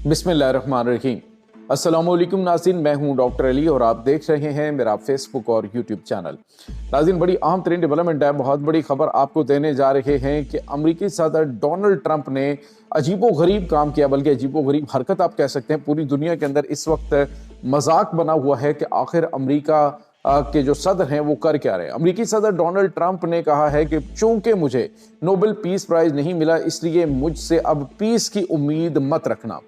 बिस्मिल्लाहिर्रहमानिर्रहीम। अस्सलामुअलैकुम नाज़रीन, मैं हूं डॉक्टर अली और आप देख रहे हैं मेरा फेसबुक और यूट्यूब चैनल। नाज़रीन, बड़ी अहम तरीन डेवलपमेंट है, बहुत बड़ी खबर आपको देने जा रहे हैं कि अमरीकी सदर डोनाल्ड ट्रंप ने अजीबोगरीब काम किया, बल्कि अजीबोगरीब हरकत आप कह सकते हैं। पूरी दुनिया के अंदर इस वक्त मजाक बना हुआ है कि आखिर अमरीका के जो सदर हैं वो कर क्या रहे हैं। अमरीकी सदर डोनाल्ड ट्रंप ने कहा है कि चूंकि मुझे नोबेल पीस प्राइज नहीं मिला, इसलिए मुझसे अब पीस की उम्मीद मत रखना।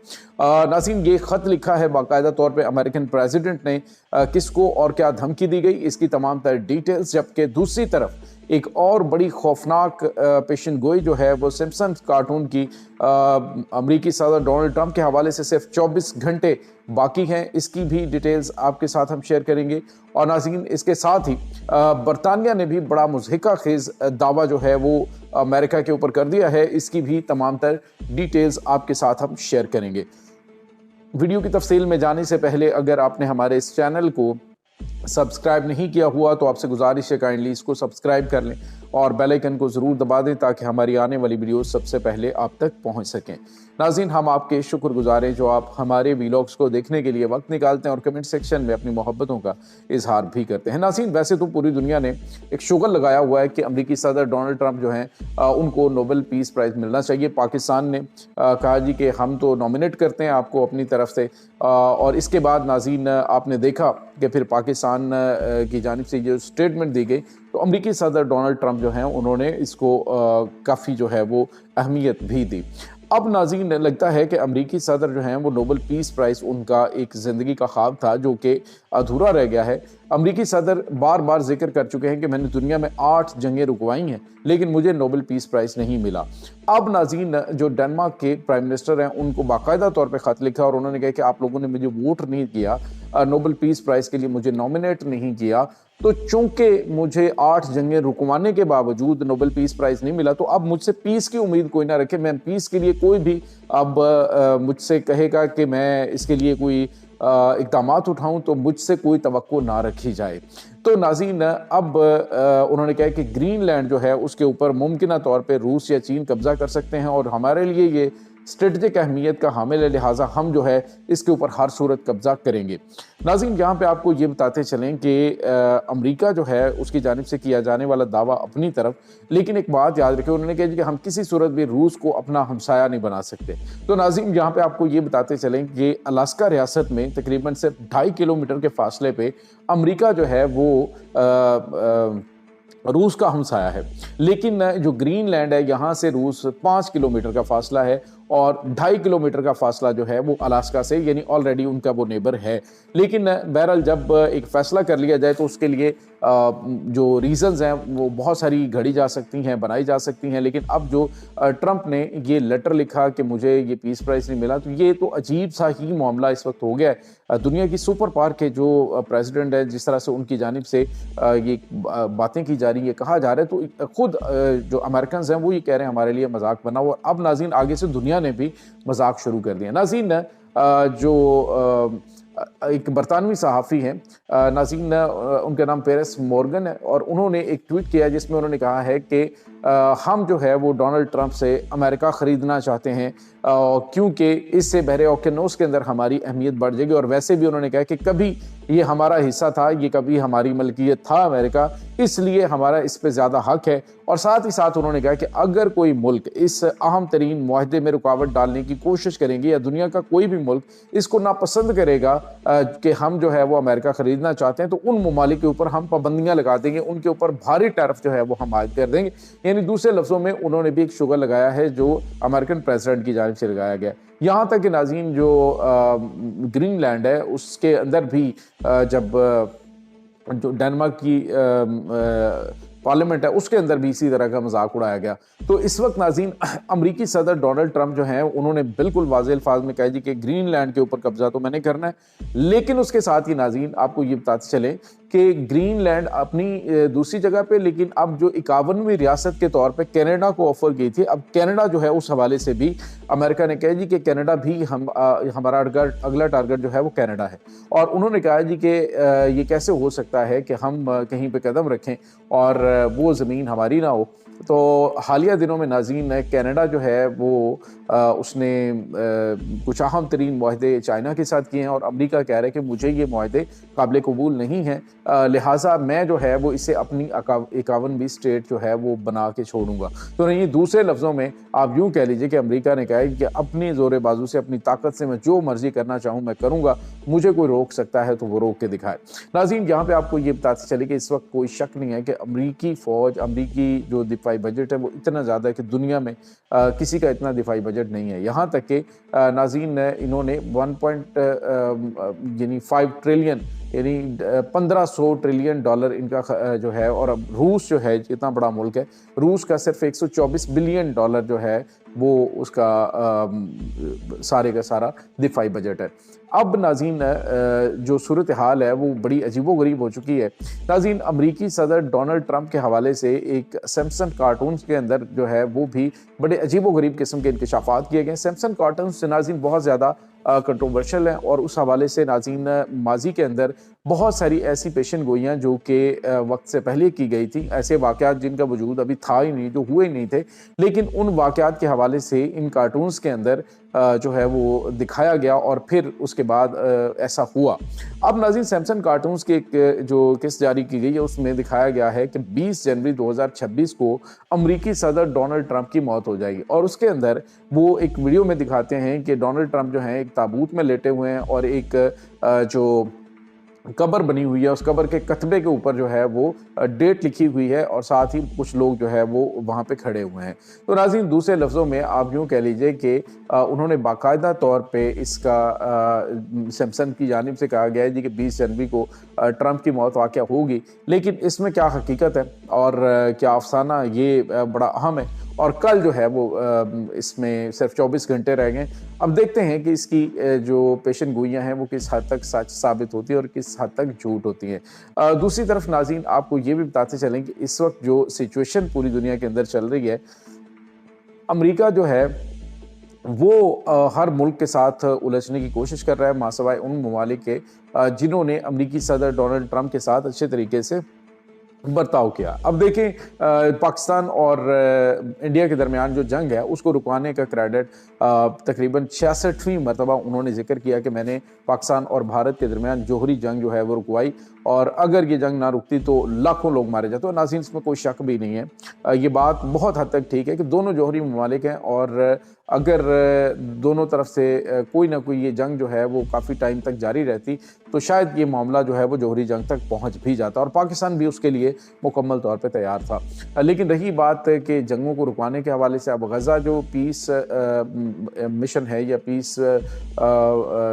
नाज़रीन, ये खत लिखा है बाकायदा तौर पे अमेरिकन प्रेसिडेंट ने। किसको और क्या धमकी दी गई, इसकी तमाम तर डिटेल्स। जबकि दूसरी तरफ एक और बड़ी खौफनाक पेशन गोई जो है वो सिम्पसन कार्टून की अमरीकी सदर डोनाल्ड ट्रंप के हवाले से सिर्फ 24 घंटे बाकी हैं। इसकी भी डिटेल्स आपके साथ हम शेयर करेंगे। और नाज़रीन, इसके साथ ही बरतानिया ने भी बड़ा मुज़हिका खेज़ दावा जो है वो अमेरिका के ऊपर कर दिया है। इसकी भी तमाम तर डिटेल्स आपके साथ हम शेयर करेंगे। वीडियो की तफसील में जाने से पहले अगर आपने हमारे इस चैनल को सब्सक्राइब नहीं किया हुआ तो आपसे गुजारिश है काइंडली इसको सब्सक्राइब कर लें और बेल आइकन को ज़रूर दबा दें ताकि हमारी आने वाली वीडियो सबसे पहले आप तक पहुंच सकें। नाज़रीन, हम आपके शुक्रगुजार हैं जो आप हमारे वीलॉग्स को देखने के लिए वक्त निकालते हैं और कमेंट सेक्शन में अपनी मोहब्बतों का इजहार भी करते हैं। नाज़रीन, वैसे तो पूरी दुनिया ने एक शुगर लगाया हुआ है कि अमरीकी सदर डोनाल्ड ट्रंप जो हैं उनको नोबेल पीस प्राइज़ मिलना चाहिए। पाकिस्तान ने कहा जी कि हम तो नॉमिनेट करते हैं आपको अपनी तरफ से। और इसके बाद नाज़रीन आपने देखा कि फिर पाकिस्तान की जानिब से जो स्टेटमेंट दी गई तो अमरीकी सदर डोनाल्ड ट्रंप जो हैं उन्होंने इसको काफ़ी जो है वो अहमियत भी दी। अब नाज़रीन लगता है कि अमरीकी सदर जो हैं वो नोबेल पीस प्राइज़ उनका एक ज़िंदगी का ख्वाब था जो कि अधूरा रह गया है। अमरीकी सदर बार बार जिक्र कर चुके हैं कि मैंने दुनिया में 8 जंगें रुकवाई हैं लेकिन मुझे नोबेल पीस प्राइज़ नहीं मिला। अब नाज़रीन जो डेनमार्क के प्राइम मिनिस्टर हैं उनको बाकायदा तौर पे ख़त लिखा और उन्होंने कहा कि आप लोगों ने मुझे वोट नहीं किया, नोबेल पीस प्राइज़ के लिए मुझे नॉमिनेट नहीं किया, तो चूंकि मुझे 8 जंगें रुकवाने के बावजूद नोबेल पीस प्राइज़ नहीं मिला तो अब मुझसे पीस की उम्मीद कोई ना रखे। मैं पीस के लिए कोई भी अब मुझसे कहेगा कि मैं इसके लिए कोई इक़दामात उठाऊं तो मुझसे कोई तवक्को ना रखी जाए। तो नाज़रीन अब उन्होंने कहा कि ग्रीनलैंड जो है उसके ऊपर मुमकिन तौर पर रूस या चीन कब्जा कर सकते हैं और हमारे लिए ये स्ट्रेटजिक अहमियत का हामिल है, लिहाजा हम जो है इसके ऊपर हर सूरत कब्जा करेंगे। नाज़रीन, यहाँ पे आपको ये बताते चलें कि अमेरिका जो है उसकी जानिब से किया जाने वाला दावा अपनी तरफ, लेकिन एक बात याद रखें, उन्होंने कहा कि हम किसी सूरत भी रूस को अपना हमसाया नहीं बना सकते। तो नाज़रीन यहाँ पे आपको ये बताते चलें कि अलास्का रियासत में तकरीबन सिर्फ 2.5 किलोमीटर के फासले पे अमेरिका जो है वो रूस का हमसाया है, लेकिन जो ग्रीनलैंड है यहाँ से रूस 5 किलोमीटर का फासला है और 2.5 किलोमीटर का फासला जो है वो अलास्का से, यानी ऑलरेडी उनका वो नेबर है। लेकिन बहरहाल जब एक फ़ैसला कर लिया जाए तो उसके लिए जो रीज़न्स हैं वो बहुत सारी घड़ी जा सकती हैं, बनाई जा सकती हैं। लेकिन अब जो ट्रंप ने ये लेटर लिखा कि मुझे ये पीस प्राइज़ नहीं मिला, तो ये तो अजीब सा ही मामला इस वक्त हो गया है। दुनिया की सुपर पावर के जो प्रेसिडेंट है, जिस तरह से उनकी जानिब से ये बातें की जा रही है, कहा जा रहा है, तो खुद जो अमेरिकन हैं वो ये कह रहे हैं हमारे लिए मजाक बना। और अब नाज़रीन आगे से दुनिया ने भी मजाक शुरू कर दिया। नाज़रीन जो एक बरतानवी सहाफ़ी हैं, नाज़रीन उनका नाम पेरेस मॉर्गन है और उन्होंने एक ट्वीट किया जिसमें उन्होंने कहा है कि हम जो है वो डोनाल्ड ट्रंप से अमेरिका ख़रीदना चाहते हैं क्योंकि इससे बहरे ओकेनोस के अंदर हमारी अहमियत बढ़ जाएगी। और वैसे भी उन्होंने कहा कि कभी ये हमारा हिस्सा था, ये कभी हमारी मलकियत था अमेरिका, इसलिए हमारा इस पर ज़्यादा हक है। और साथ ही साथ उन्होंने कहा कि अगर कोई मुल्क इस अहम तरीन मुआहदे में रुकावट डालने की कोशिश करेंगे या दुनिया का कोई भी मुल्क इसको नापसंद करेगा कि हम जो है वो अमेरिका ख़रीदना चाहते हैं, तो उन ममालिक के ऊपर हम पाबंदियाँ लगा देंगे, उनके ऊपर भारी टैरिफ जो है वो हम आयद कर देंगे। यानी दूसरे लफ्ज़ों में उन्होंने भी एक शुगर लगाया है जो अमेरिकन प्रेसिडेंट की जानिब से लगाया गया। यहाँ तक कि नाज़रीन जो ग्रीनलैंड है उसके अंदर भी जब जो डेनमार्क की पार्लियामेंट है उसके अंदर भी इसी तरह का मजाक उड़ाया गया। तो इस वक्त नाज़रीन अमरीकी सदर डोनाल्ड ट्रंप जो हैं उन्होंने बिल्कुल वाज़ेह अल्फाज में कहा जी कि ग्रीनलैंड के ऊपर कब्जा तो मैंने करना है, लेकिन उसके साथ ही नाज़रीन आपको ये बताते चलें कि ग्रीनलैंड अपनी दूसरी जगह पे, लेकिन अब जो 51वीं रियासत के तौर पे कनाडा को ऑफर की थी, अब कनाडा जो है उस हवाले से भी अमेरिका ने कहा जी कि कनाडा भी हमारा अगला टारगेट जो है वो कनाडा है। और उन्होंने कहा जी कि ये कैसे हो सकता है कि हम कहीं पे कदम रखें और वो ज़मीन हमारी ना हो। तो हालिया दिनों में नाज़रीन कनाडा जो है वो उसने कुछ अहम तरीन मुआहदे चाइना के साथ किए हैं और अमेरिका कह रहा है कि मुझे ये मुआहदे काबिल कबूल नहीं हैं, लिहाजा मैं जो है वो इसे अपनी 51वीं स्टेट जो है वो बना के छोड़ूंगा। तो नहीं, दूसरे लफ्ज़ों में आप यूँ कह लीजिए कि अमेरिका ने कहा है कि अपनी ज़ोर बाजू से, अपनी ताकत से मैं जो मर्जी करना चाहूँ मैं करूँगा, मुझे कोई रोक सकता है तो वो रोक के दिखाए। नाज़रीन, यहाँ पे आपको ये बताते चले कि इस वक्त कोई शक नहीं है कि अमरीकी फ़ौज, अमरीकी जो दिफाई बजट है वो इतना ज़्यादा है कि दुनिया में किसी का इतना दिफाई बजट नहीं है। यहाँ तक कि नाज़रीन इन्होंने 5 ट्रिलियन यानी 1500 ट्रिलियन डॉलर इनका जो है, और अब रूस जो है इतना बड़ा मुल्क है, रूस का सिर्फ 124 बिलियन डॉलर जो है वो उसका सारे का सारा दिफाई बजट है। अब नाज़रीन जो सूरत हाल है वो बड़ी अजीबोगरीब हो चुकी है। नाज़रीन, अमरीकी सदर डोनाल्ड ट्रंप के हवाले से एक सैमसन कार्टून्स के अंदर जो है वो भी बड़े अजीबोगरीब किस्म के इंकशाफात किए गए। सैमसन कार्टून्स नाज़रीन बहुत ज़्यादा कंट्रोवर्शियल हैं और उस हवाले से नाज़रीन माजी के अंदर बहुत सारी ऐसी पेशन गोइयाँ जो कि वक्त से पहले की गई थी, ऐसे वाक़यात जिनका वजूद अभी था ही नहीं, जो हुए नहीं थे, लेकिन उन वाक़यात के हवाले से इन कार्टून्स के अंदर जो है वो दिखाया गया और फिर उसके बाद ऐसा हुआ। अब नाज़रीन, सैमसन कार्टून्स की एक जो किस्त जारी की गई है उसमें दिखाया गया है कि 20 जनवरी 2026 को अमरीकी सदर डोनाल्ड ट्रंप की मौत हो जाएगी और उसके अंदर वो एक वीडियो में दिखाते हैं कि डोनाल्ड ट्रंप जो हैं एक ताबूत में लेटे हुए हैं और एक जो कब्र बनी हुई है, उस कब्र के कतबे के ऊपर जो है वो डेट लिखी हुई है और साथ ही कुछ लोग जो है वो वहाँ पे खड़े हुए हैं। तो नाज़रीन, दूसरे लफ्ज़ों में आप यूँ कह लीजिए कि उन्होंने बाकायदा तौर पे इसका सैमसन की जानिब से कहा गया है जी कि 20 जनवरी को ट्रंप की मौत वाक़या होगी, लेकिन इसमें क्या हकीकत है और क्या अफसाना, ये बड़ा अहम है। और कल जो है वो इसमें सिर्फ 24 घंटे रह गए। अब देखते हैं कि इसकी जो पेशन गोइयाँ हैं वो किस हद तक सच साबित होती है और किस हद तक झूठ होती हैं। दूसरी तरफ नाज़रीन, आपको ये भी बताते चलें कि इस वक्त जो सिचुएशन पूरी दुनिया के अंदर चल रही है, अमेरिका जो है वो हर मुल्क के साथ उलझने की कोशिश कर रहा है, मासवाए उन ममालिक के जिन्होंने अमरीकी सदर डोनाल्ड ट्रंप के साथ अच्छे तरीके से बर्ताव किया। अब देखें, पाकिस्तान और इंडिया के दरमियान जो जंग है उसको रुकवाने का क्रेडिट तकरीबन 66वीं मरतबा उन्होंने जिक्र किया कि मैंने पाकिस्तान और भारत के दरमियान जोहरी जंग जो है वो रुकवाई और अगर ये जंग ना रुकती तो लाखों लोग मारे जाते। और नाज़रीन, इसमें कोई शक भी नहीं है, ये बात बहुत हद तक ठीक है कि दोनों जोहरी ममालिक हैं और अगर दोनों तरफ से कोई ना कोई ये जंग जो है वो काफ़ी टाइम तक जारी रहती तो शायद ये मामला जो है वो जोहरी जंग तक पहुंच भी जाता और पाकिस्तान भी उसके लिए मुकम्मल तौर पे तैयार था। लेकिन रही बात कि जंगों को रुकवाने के हवाले से, अब गज़ा जो पीस मिशन है या पीस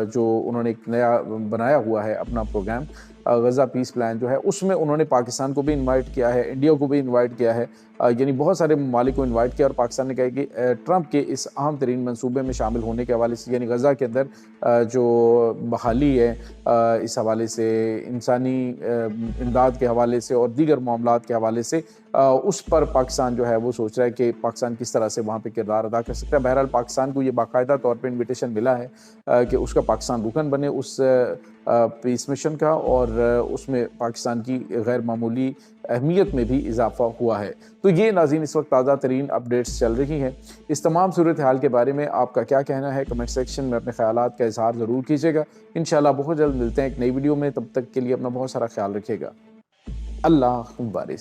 जो उन्होंने एक नया बनाया हुआ है अपना प्रोग्राम, गज़ा पीस प्लान जो है, उसमें उन्होंने पाकिस्तान को भी इनवाइट किया है, इंडिया को भी इनवाइट किया है, यानी बहुत सारे ममालिक को इनवाइट किया और पाकिस्तान ने कहा कि ट्रंप के इस अहम तरीन मंसूबे में शामिल होने के हवाले से, यानी गज़ा के अंदर जो बहाली है इस हवाले से, इंसानी इमदाद के हवाले से और दीगर मामलात के हवाले से, उस पर पाकिस्तान जो है वो सोच रहा है कि पाकिस्तान किस तरह से वहाँ पे किरदार अदा कर सकता है। बहरहाल पाकिस्तान को ये बाकायदा तौर पे इन्विटेशन मिला है कि उसका पाकिस्तान रुकन बने उस पीस मिशन का और उसमें पाकिस्तान की गैर मामूली अहमियत में भी इजाफा हुआ है। तो ये नाज़रीन इस वक्त ताज़ा तरीन अपडेट्स चल रही हैं। इस तमाम सूरत हाल के बारे में आपका क्या कहना है, कमेंट सेक्शन में अपने ख्यालात का इजहार ज़रूर कीजिएगा। इंशाल्लाह बहुत जल्द मिलते हैं एक नई वीडियो में, तब तक के लिए अपना बहुत सारा ख्याल रखिएगा। अल्लाह बारिस।